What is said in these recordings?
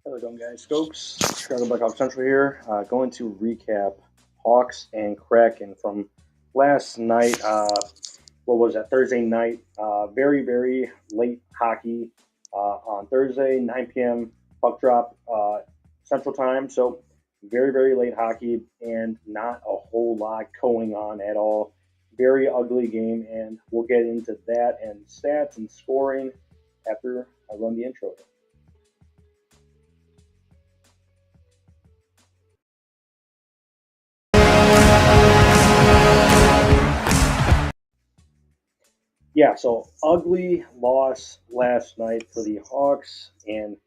Hello again, guys. Skoks, Chicago Blackhawks Central here. Going to recap Hawks and Kraken from last night. What was that? Thursday night. Very late hockey on Thursday, 9 p.m. puck drop Central Time. So very late hockey and not a whole lot going on at all. Very ugly game, and we'll get into that and stats and scoring after I run the intro. Yeah, so ugly loss last night for the Hawks and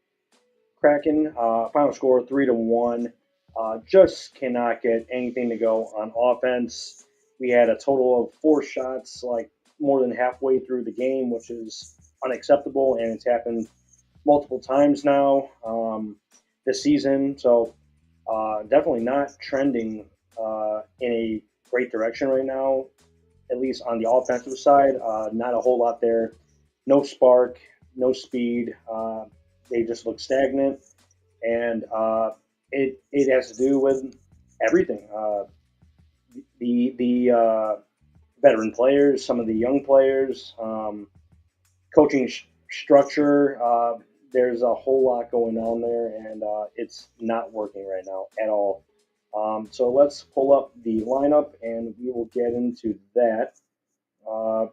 Kraken. Final score 3-1. Just cannot get anything to go on offense. We had a total of 4 shots, like more than halfway through the game, which is unacceptable, and it's happened multiple times now this season. So definitely not trending in a great direction right now, at least on the offensive side. Not a whole lot there. No spark, no speed. They just look stagnant, and it has to do with everything. The veteran players, some of the young players, coaching structure. There's a whole lot going on there, and it's not working right now at all. So let's pull up the lineup, and we will get into that. Uh,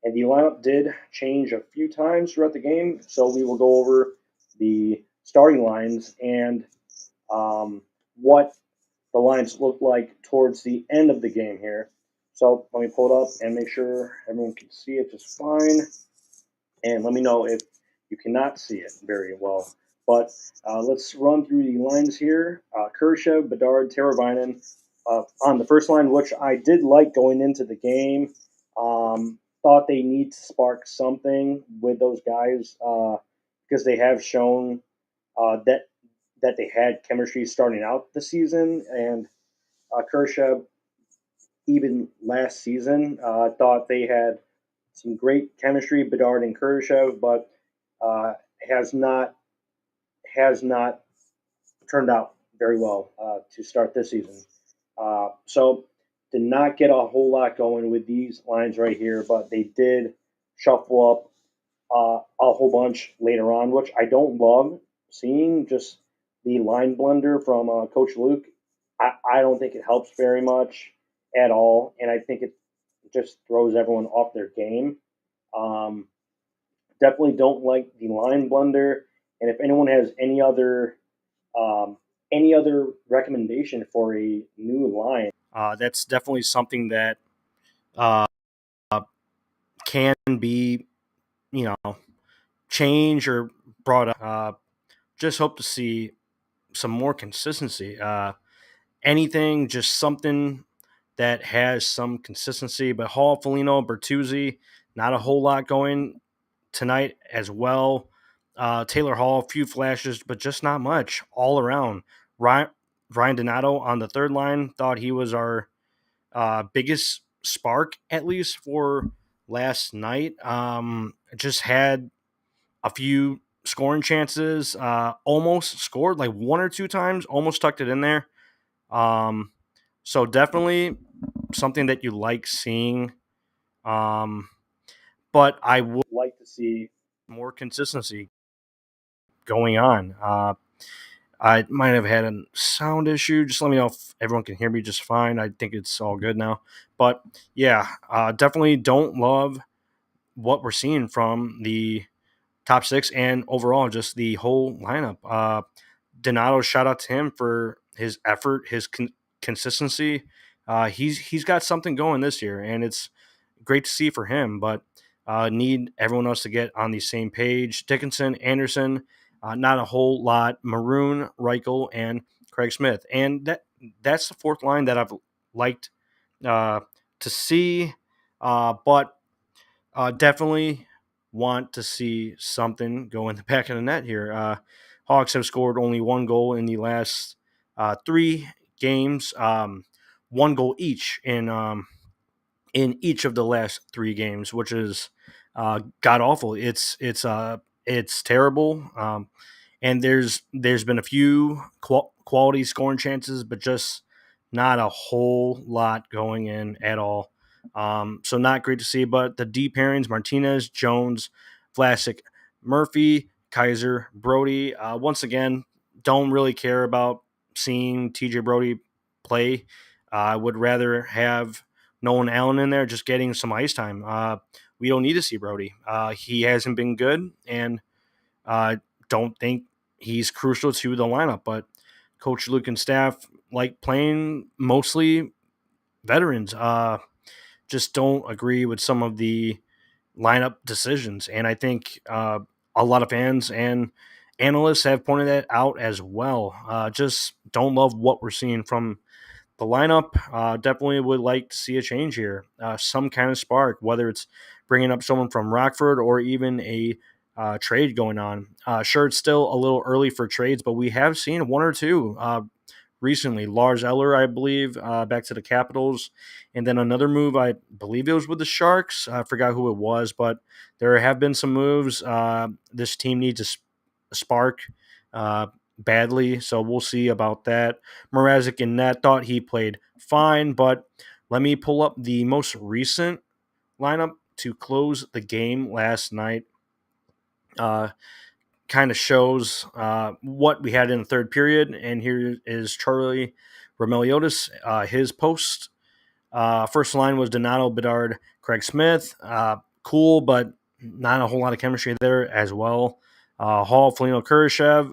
and the lineup did change a few times throughout the game, so we will go over the starting lines and what the lines look like towards the end of the game here. So let me pull it up and make sure everyone can see it just fine. And let me know if you cannot see it very well. But let's run through the lines here. Kershaw, Bedard, Teravainen on the first line, which I did like going into the game. Thought they need to spark something with those guys because they have shown that they had chemistry starting out the season. And Kershaw, even last season, thought they had some great chemistry, Bedard and Kershaw, but uh, has not has not turned out very well to start this season. So did not get a whole lot going with these lines right here, but they did shuffle up a whole bunch later on, which I don't love seeing. Just the line blender from Coach Luke. I don't think it helps very much at all, and I think it just throws everyone off their game. Um, Definitely don't like the line blender. And if anyone has any other recommendation for a new line, that's definitely something that uh, can be, you know, changed or brought up. Just hope to see some more consistency. Anything, just something that has some consistency. But Hall, Felino, Bertuzzi, not a whole lot going tonight as well. Taylor Hall, a few flashes, but just not much all around. Ryan Donato on the third line thought he was our biggest spark, at least for last night. Just had a few scoring chances, almost scored like one or two times, almost tucked it in there. Um, so definitely something that you like seeing. Um, but I would like to see more consistency going on. I might have had a sound issue. Just let me know if everyone can hear me just fine. I think it's all good now. But yeah, definitely don't love what we're seeing from the top six and overall just the whole lineup. Donato, shout out to him for his effort, his consistency. He's got something going this year, and it's great to see for him. But need everyone else to get on the same page. Dickinson, Anderson, not a whole lot. Maroon, Reichel, and Craig Smith, and that's the fourth line that I've liked uh, to see. But definitely want to see something go in the back of the net here. Hawks have scored only one goal in the last 3 games, one goal each in each of the last 3 games, which is god awful. It's terrible, and there's been a few quality scoring chances, but just not a whole lot going in at all. So not great to see. But the deep pairings: Martinez, Jones, Vlasic, Murphy, Kaiser, Brody. Once again, don't really care about seeing TJ Brody play. I would rather have Nolan Allen in there, just getting some ice time. We don't need to see Brody. He hasn't been good, and don't think he's crucial to the lineup. But Coach Luke and staff like playing mostly veterans. Just don't agree with some of the lineup decisions, and I think a lot of fans and analysts have pointed that out as well. Just don't love what we're seeing from the lineup. Definitely would like to see a change here, some kind of spark, whether it's bringing up someone from Rockford or even a trade going on. Sure, it's still a little early for trades, but we have seen one or two recently. Lars Eller, I believe, back to the Capitals, and then another move. I believe it was with the Sharks. I forgot who it was, but there have been some moves. This team needs a spark. Badly, so we'll see about that. Mrazek in net, thought he played fine, but let me pull up the most recent lineup to close the game last night. Kind of shows what we had in the third period, and here is Charlie Romeliotis, his post. First line was Donato, Bedard, Craig Smith. Cool, but not a whole lot of chemistry there as well. Hall, Foligno, Kurashev.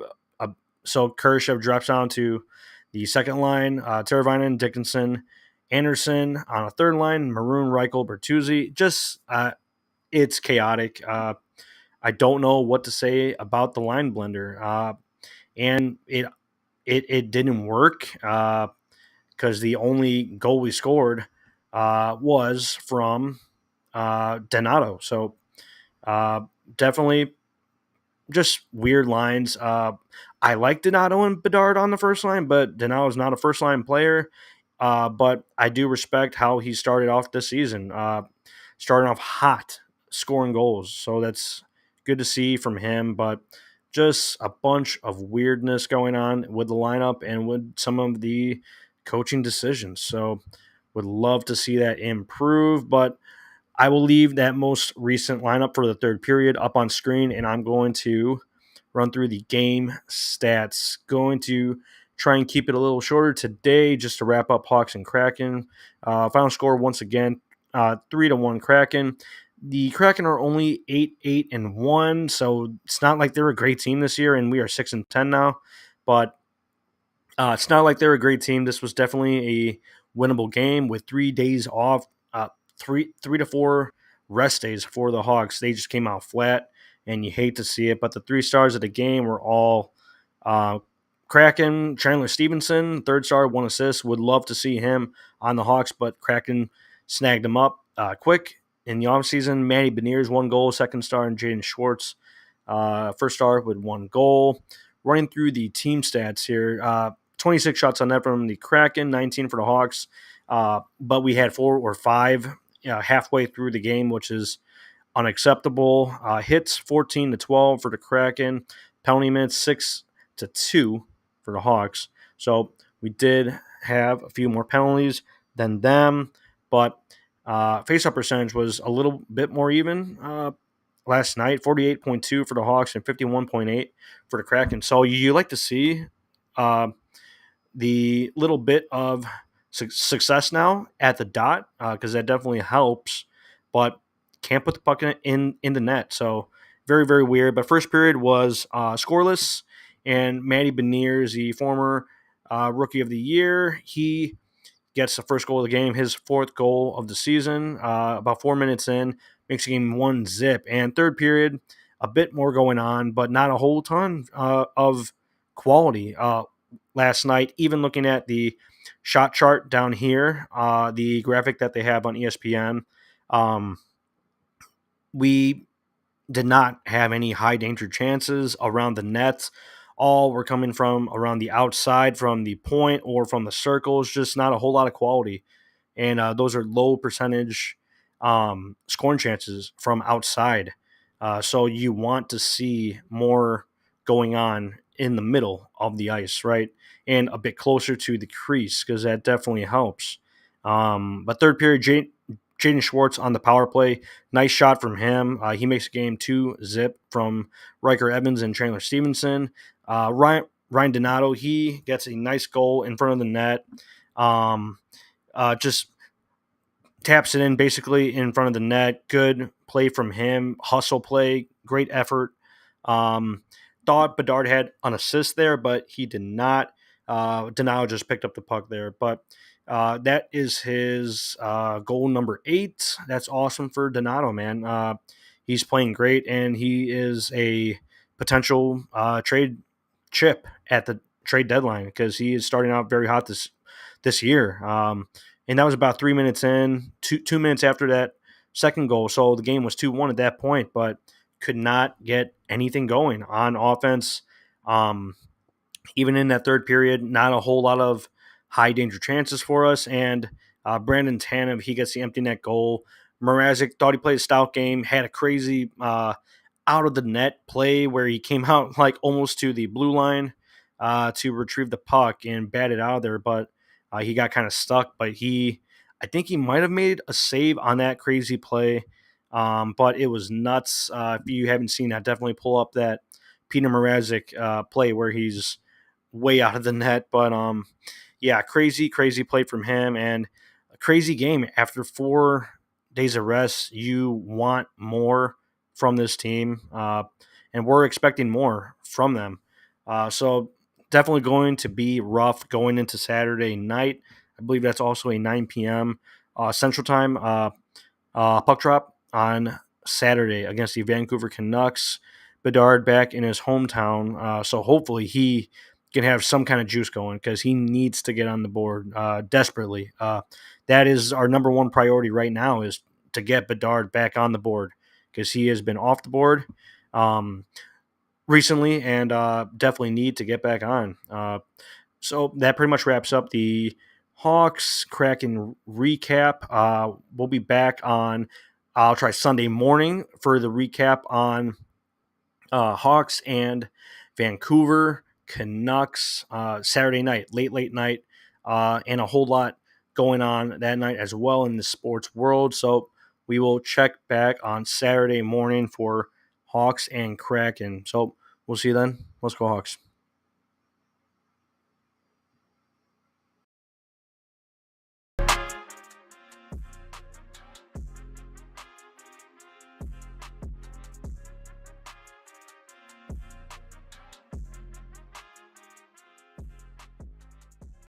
So Kurashev drops down to the second line. Teravainen, Dickinson, Anderson on a third line. Maroon, Reichel, Bertuzzi. Just it's chaotic. I don't know what to say about the line blender, and it didn't work because the only goal we scored was from Donato. So definitely just weird lines. I like Donato and Bedard on the first line, but Donato's not a first line player. But I do respect how he started off this season, starting off hot, scoring goals. So that's good to see from him. But just a bunch of weirdness going on with the lineup and with some of the coaching decisions. So would love to see that improve, but I will leave that most recent lineup for the third period up on screen, and I'm going to run through the game stats. Going to try and keep it a little shorter today just to wrap up Hawks and Kraken. Final score, once again, 3-1 Kraken. The Kraken are only 8-1, so it's not like they're a great team this year, and we are 6-10 now. But it's not like they're a great team. This was definitely a winnable game with 3 days off, three to four rest days for the Hawks. They just came out flat, and you hate to see it. But the 3 stars of the game were all Kraken. Chandler Stevenson, 3rd star, 1 assist. Would love to see him on the Hawks, but Kraken snagged him up quick in the offseason. Manny Beniers, 1 goal, 2nd star, and Jaden Schwartz, 1st star with 1 goal. Running through the team stats here, 26 shots on net from the Kraken, 19 for the Hawks. But we had 4 or 5 halfway through the game, which is unacceptable. Hits 14-12 for the Kraken. Penalty minutes 6-2 for the Hawks. So we did have a few more penalties than them, but face-up percentage was a little bit more even last night. 48.2 for the Hawks and 51.8 for the Kraken. So you like to see the little bit of success now at the dot because that definitely helps, but can't put the puck in the net. So very, very weird. But first period was scoreless, and Matty Beniers, the former rookie of the year, he gets the first goal of the game, his 4th goal of the season. About 4 minutes in, makes the game 1-0. And third period, a bit more going on, but not a whole ton of quality last night. Even looking at the shot chart down here, the graphic that they have on ESPN, we did not have any high danger chances around the net. All were coming from around the outside, from the point or from the circles. Just not a whole lot of quality, and those are low percentage scoring chances from outside. So you want to see more going on in the middle of the ice, right? And a bit closer to the crease because that definitely helps. But third period, Jaden Schwartz on the power play. Nice shot from him. He makes game 2-zip from Riker Evans and Chandler Stevenson. Ryan Donato, he gets a nice goal in front of the net. Just taps it in basically in front of the net. Good play from him. Hustle play. Great effort. Thought Bedard had an assist there, but he did not. Donato just picked up the puck there. But that is his goal number 8. That's awesome for Donato, man. He's playing great, and he is a potential trade chip at the trade deadline because he is starting out very hot this year. And that was about 3 minutes in, 2 minutes after that second goal. So the game was 2-1 at that point, but could not get anything going on offense. Even in that third period, not a whole lot of high danger chances for us. And Brandon Tanev, he gets the empty net goal. Mrazek thought he played a stout game, had a crazy out of the net play where he came out like almost to the blue line to retrieve the puck and bat it out of there, but he got kind of stuck. But I think he might have made a save on that crazy play. But it was nuts. If you haven't seen that, definitely pull up that Peter Mrazek play where he's way out of the net. But yeah, crazy play from him and a crazy game. After 4 days of rest, you want more from this team, and we're expecting more from them. So definitely going to be rough going into Saturday night. I believe that's also a 9 p.m. Central Time puck drop on Saturday against the Vancouver Canucks. Bedard back in his hometown, so hopefully he can have some kind of juice going because he needs to get on the board desperately. That is our number one priority right now, is to get Bedard back on the board because he has been off the board recently and definitely need to get back on. So that pretty much wraps up the Hawks Kraken recap. We'll be back on, I'll try Sunday morning for the recap on Hawks and Vancouver Canucks Saturday night, late night, and a whole lot going on that night as well in the sports world. So we will check back on Saturday morning for Hawks and Kraken. So we'll see you then. Let's go Hawks.